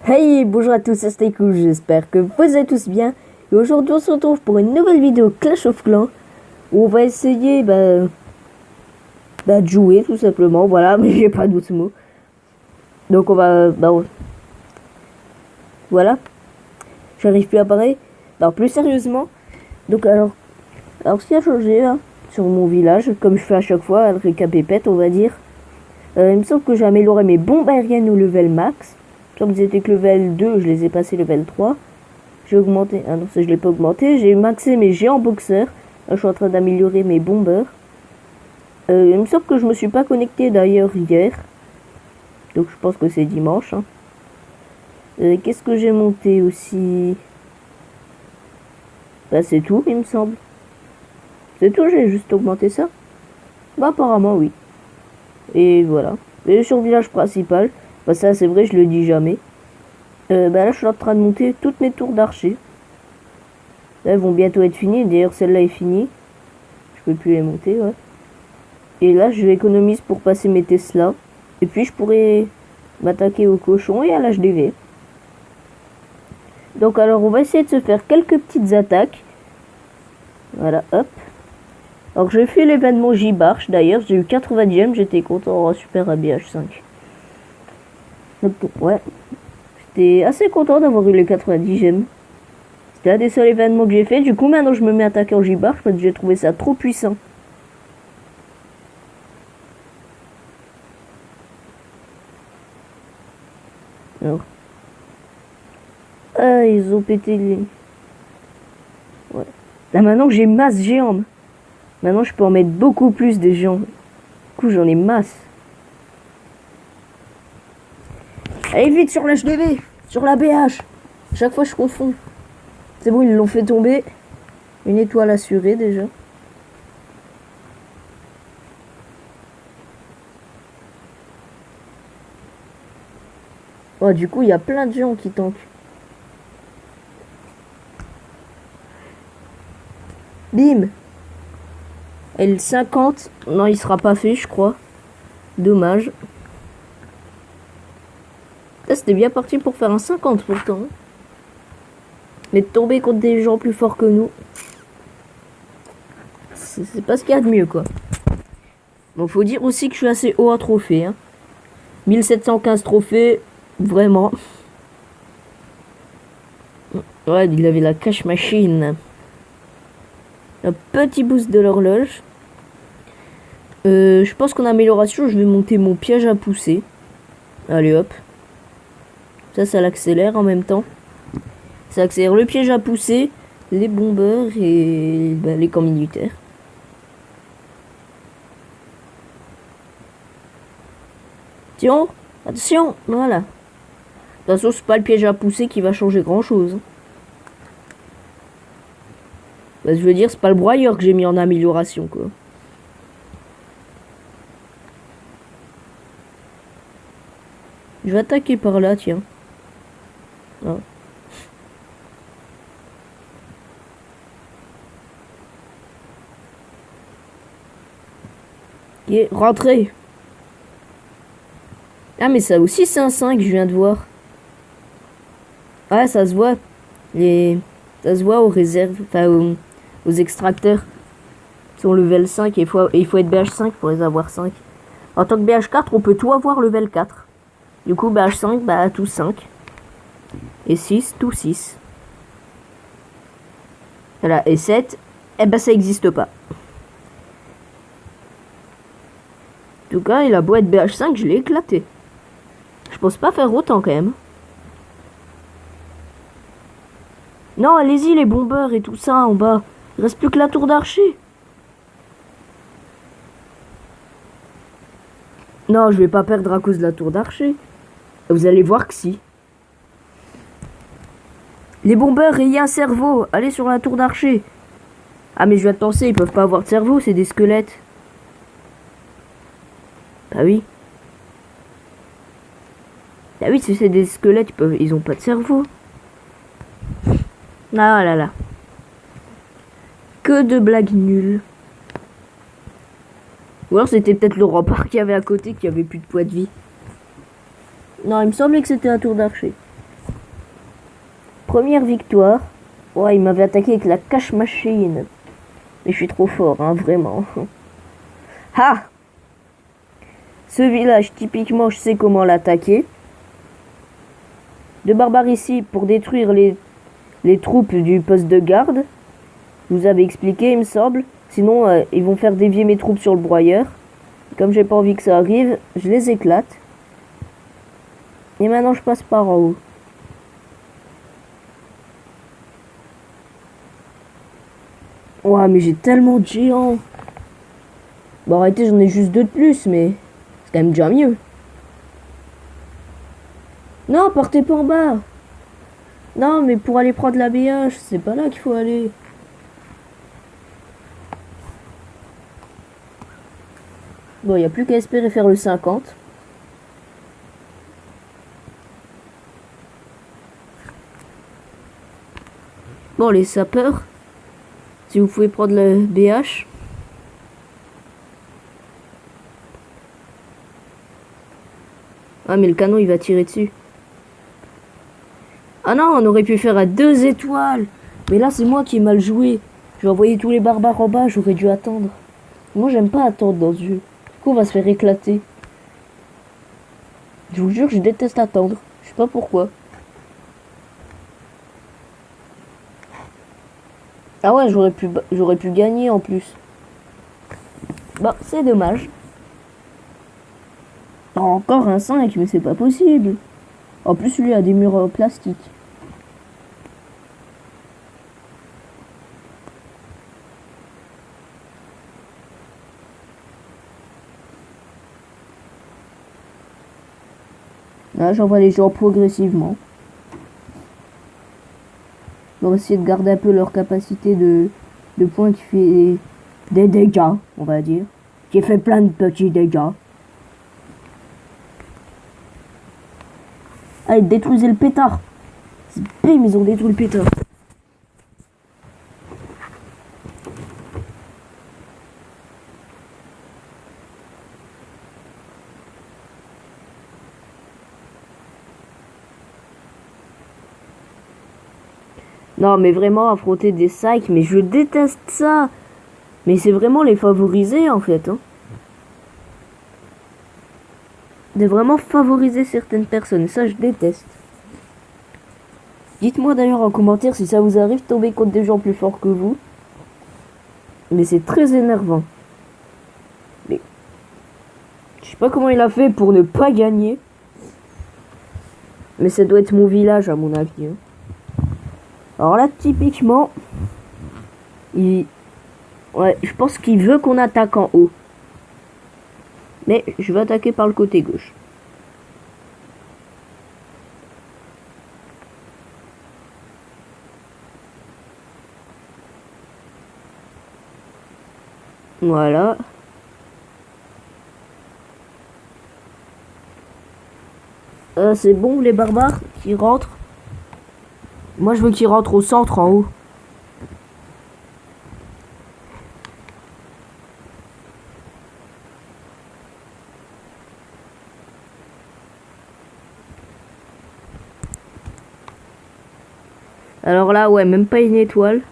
Hey, bonjour à tous, c'est Staycool, j'espère que vous allez tous bien. Et aujourd'hui on se retrouve pour une nouvelle vidéo Clash of Clans où on va essayer de jouer tout simplement, voilà, mais j'ai pas d'autres mots. Donc on va, voilà, j'arrive plus à parler. Alors plus sérieusement, donc alors ce qui a changé hein, sur mon village, comme je fais à chaque fois, le récapépète on va dire. Il me semble que j'ai amélioré mes bombes aériennes au level max. Comme ils étaient que level 2, je les ai passés level 3. J'ai augmenté, ah non ça je l'ai pas augmenté, j'ai maxé mes géants boxeurs. Là je suis en train d'améliorer mes bombeurs. Il me semble que je me suis pas connecté d'ailleurs hier. Donc je pense que c'est dimanche. Hein. Qu'est-ce que j'ai monté aussi? Bah c'est tout il me semble. C'est tout, j'ai juste augmenté ça. Bah apparemment oui. Et voilà. Et sur le village principal, bah ça c'est vrai je le dis jamais. Là je suis en train de monter toutes mes tours d'archer. Là elles vont bientôt être finies, d'ailleurs celle-là est finie. Je peux plus les monter, ouais. Et là je l'économise pour passer mes Tesla. Et puis je pourrais m'attaquer aux cochons et à l'HDV. Donc alors on va essayer de se faire quelques petites attaques. Voilà, hop. Alors j'ai fait l'événement J-Barche d'ailleurs, j'ai eu 90 gemmes, j'étais content, oh, super habillage 5. Donc ouais, j'étais assez content d'avoir eu les 90 gemmes. C'était un des seuls événements que j'ai fait, du coup maintenant je me mets à attaquer en J-Barche parce que j'ai trouvé ça trop puissant. Alors. Ah, ils ont pété les... Ouais. Là maintenant que j'ai masse géant. Maintenant je peux en mettre beaucoup plus des géants. Du coup j'en ai masse. Allez vite sur l'HDV, sur la BH. Chaque fois je confonds. C'est bon, ils l'ont fait tomber. Une étoile assurée déjà. Oh, du coup il y a plein de gens qui tankent. Bim. L50. Non, il sera pas fait, je crois. Dommage. Là, c'était bien parti pour faire un 50 pourtant. Mais de tomber contre des gens plus forts que nous, c'est pas ce qu'il y a de mieux, quoi. Bon, faut dire aussi que je suis assez haut en trophée. Hein. 1715 trophées, vraiment. Ouais, il avait la cash machine. Un petit boost de l'horloge. Je pense qu'en amélioration, je vais monter mon piège à pousser. Allez hop. Ça l'accélère en même temps. Ça accélère le piège à pousser, les bombeurs et les camps militaires. Tiens, attention, voilà. De toute façon, c'est pas le piège à pousser qui va changer grand chose. Bah, je veux dire, c'est pas le broyeur que j'ai mis en amélioration, quoi. Je vais attaquer par là, tiens. Ah. Ok, rentrez. Ah, mais ça aussi, c'est un 5, je viens de voir. Ah, ça se voit. Ça se voit aux réserves, enfin aux extracteurs. Ils sont level 5 et il faut être BH5 pour les avoir 5. En tant que BH4, on peut tout avoir level 4. Du coup, BH5, bah, tout 5. Et 6, tout 6. Voilà, et 7, eh ben, ça existe pas. En tout cas, il a beau être BH5, je l'ai éclaté. Je pense pas faire autant quand même. Non, allez-y, les bombeurs et tout ça en bas. Il reste plus que la tour d'archer. Non, je vais pas perdre à cause de la tour d'archer. Vous allez voir que si. Les bombeurs, ayez un cerveau. Allez sur la tour d'archer. Ah, mais je viens de penser, ils peuvent pas avoir de cerveau, c'est des squelettes. Bah oui. Bah oui, si c'est des squelettes, ils ont pas de cerveau. Ah là là. Que de blagues nulles. Ou alors c'était peut-être le rempart qu'il y avait à côté qui avait plus de poids de vie. Non, il me semblait que c'était un tour d'archer. Première victoire. Ouais, il m'avait attaqué avec la cache machine. Mais je suis trop fort, hein, vraiment. Ah! Ce village, typiquement, je sais comment l'attaquer. De barbares ici pour détruire les troupes du poste de garde. Je vous avais expliqué, il me semble. Sinon, ils vont faire dévier mes troupes sur le broyeur. Comme j'ai pas envie que ça arrive, je les éclate. Et maintenant, je passe par en haut. Ouah, mais j'ai tellement de géants. Bon, arrêtez, j'en ai juste 2 de plus, mais c'est quand même déjà mieux. Non, partez pas en bas. Non, mais pour aller prendre la BH, c'est pas là qu'il faut aller. Bon, il n'y a plus qu'à espérer faire le 50. Bon, les sapeurs, si vous pouvez prendre le BH. Ah, mais le canon, il va tirer dessus. Ah non, on aurait pu faire à 2 étoiles. Mais là, c'est moi qui ai mal joué. Je vais envoyer tous les barbares en bas, j'aurais dû attendre. Moi, j'aime pas attendre dans ce jeu. Du coup, on va se faire éclater. Je vous jure, je déteste attendre. Je sais pas pourquoi. Ah ouais, j'aurais pu gagner en plus. Bah, c'est dommage. Encore un 5, mais c'est pas possible. En plus, lui a des murs en plastique. Là, j'envoie les gens progressivement. Pour essayer de garder un peu leur capacité de points qui fait des dégâts, on va dire. Qui fait plein de petits dégâts. Allez, détruisez le pétard. Bim, ils ont détruit le pétard. Non, mais vraiment, affronter des sacs, mais je déteste ça. Mais c'est vraiment les favoriser, en fait. Hein. De vraiment favoriser certaines personnes. Ça, je déteste. Dites-moi d'ailleurs en commentaire si ça vous arrive de tomber contre des gens plus forts que vous. Mais c'est très énervant. Mais je sais pas comment il a fait pour ne pas gagner. Mais ça doit être mon village, à mon avis. Hein. Alors là, typiquement, ouais, je pense qu'il veut qu'on attaque en haut. Mais je vais attaquer par le côté gauche. Voilà. C'est bon, les barbares qui rentrent. Moi, je veux qu'ils rentrent au centre, en haut. Alors là, ouais, même pas une étoile.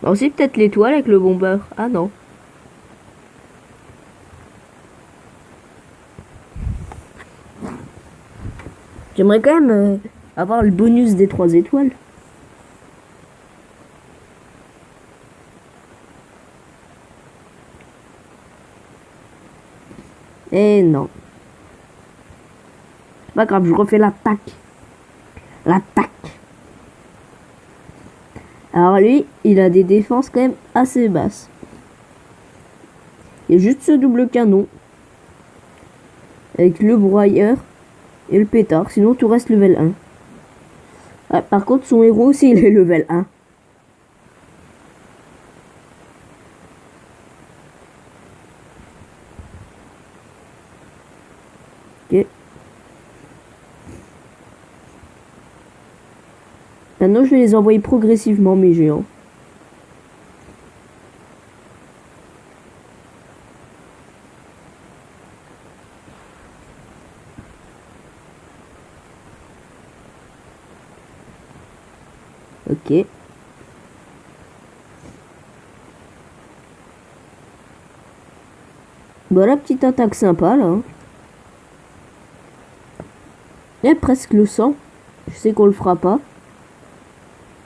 Alors c'est peut-être l'étoile avec le bombeur. Ah non. J'aimerais quand même avoir le bonus des 3 étoiles. Et non. C'est pas grave, je refais l'attaque. L'attaque. Alors lui, il a des défenses quand même assez basses. Il y a juste ce double canon. Avec le broyeur et le pétard. Sinon tout reste level 1. Ah, par contre son héros aussi il est level 1. Ok. Maintenant je vais les envoyer progressivement mes géants. Ok. Voilà, petite attaque sympa là. Et presque le 100. Je sais qu'on le fera pas.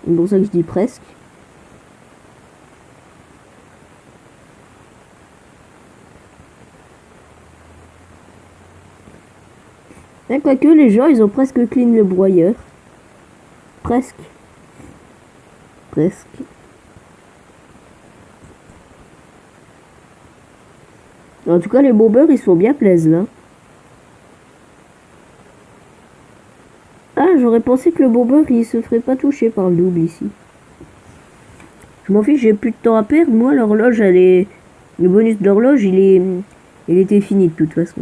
C'est pour ça que je dis presque. Et quoique les gens ils ont presque clean le broyeur. Presque. Presque. En tout cas les bombers ils sont bien plaisent là. Ah, j'aurais pensé que le bomber il se ferait pas toucher par le double ici. Je m'en fiche, j'ai plus de temps à perdre. Moi l'horloge elle est... Le bonus d'horloge il était fini de toute façon.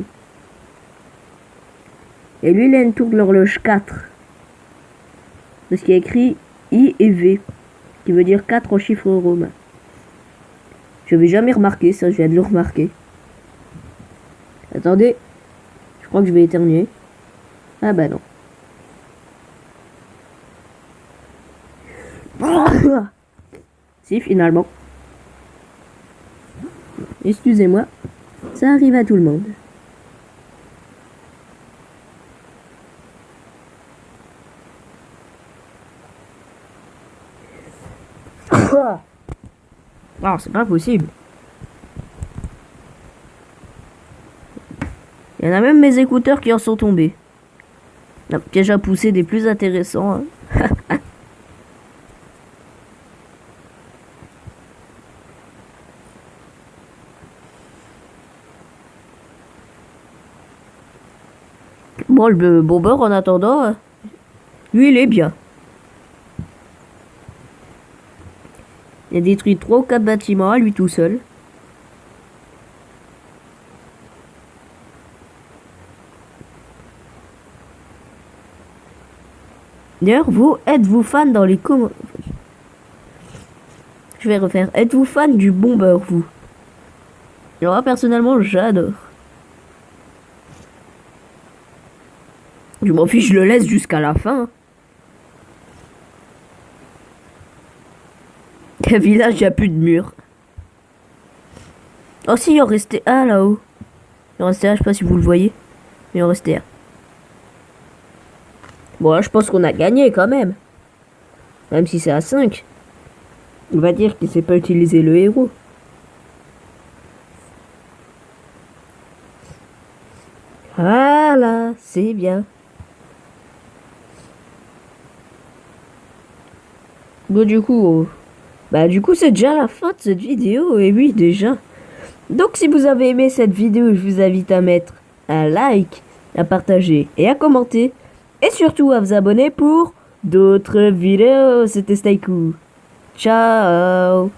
Et lui il a une tour de l'horloge 4. Parce qu'il y a écrit I et V. Qui veut dire 4 en chiffre romain. Je n'avais jamais remarqué ça, je viens de le remarquer. Attendez. Je crois que je vais éternuer. Ah bah non. Si, finalement. Excusez-moi. Ça arrive à tout le monde. Non, c'est pas possible. Il y en a même mes écouteurs qui en sont tombés. Un piège à pousser des plus intéressants. Hein. Bon, le bomber en attendant, lui il est bien. Il a détruit 3 ou 4 bâtiments à lui tout seul. D'ailleurs, vous, êtes-vous fan dans les commentaires? Je vais refaire. Êtes-vous fan du bomber, vous? Et moi, personnellement, j'adore. Je m'en fiche, je le laisse jusqu'à la fin. Le village, il n'y a plus de mur. Oh si, il en restait un là-haut. Il en restait un, je sais pas si vous le voyez. Mais il en restait un. Bon, là, je pense qu'on a gagné quand même. Même si c'est à 5. On va dire qu'il sait pas utiliser le héros. Voilà, c'est bien. Bon, du coup, c'est déjà la fin de cette vidéo. Et oui, déjà. Donc, si vous avez aimé cette vidéo, je vous invite à mettre un like, à partager et à commenter. Et surtout à vous abonner pour d'autres vidéos. C'était Stayku. Ciao.